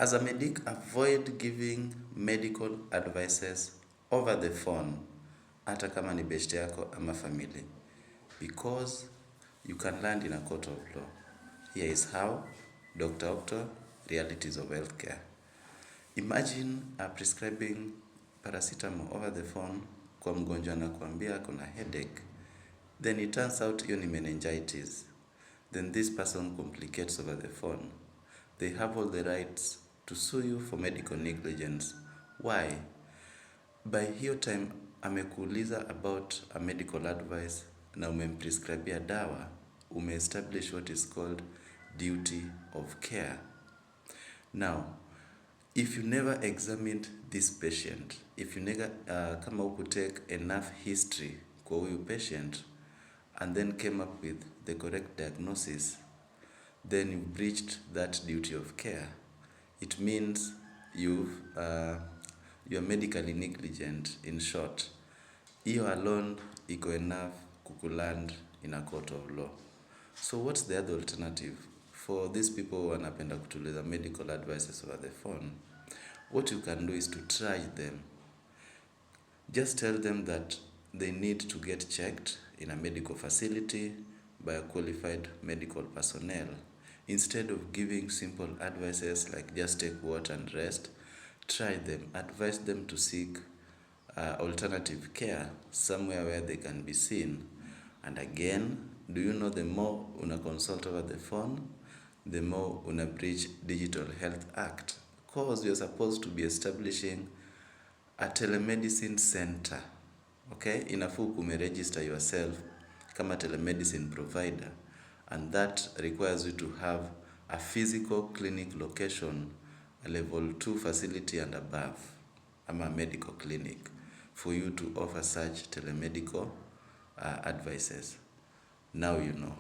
As a medic, avoid giving medical advices over the phone, hata kama ni beshte yako ama family, because you can land in a court of law. Here is how. Dr. Octo, Realities of Healthcare. Imagine prescribing paracetamol over the phone kwa mgonjwa na kuambia kuna headache. Then it turns out hiyo ni meningitis. Then this person complicates over the phone. They have all the rights to sue you for medical negligence. Why? By hiyo time amekuuliza about a medical advice na umemprescribia dawa, umeestablish what is called duty of care. Now, if you never examined this patient, if you never kama huku take enough history kwa huyu patient and then came up with the correct diagnosis, then you breached that duty of care. It means you're medically negligent, in short. Hiyo alone iko enough kukuland in a court of law. So what's the other alternative? For these people who wanapenda kutuliza medical advices over the phone, what you can do is to try them. Just tell them that they need to get checked in a medical facility by a qualified medical personnel. Instead of giving simple advices like just take water and rest, try them. Advise them to seek alternative care somewhere where they can be seen. And again, do you know the more una consult over the phone, the more una breach Digital Health Act? Because we are supposed to be establishing a telemedicine center. Okay? Inafaa kumeregister yourself kama telemedicine provider, and that requires you to have a physical clinic location, a level 2 facility and above, ama a medical clinic, for you to offer such telemedical advices. Now you know.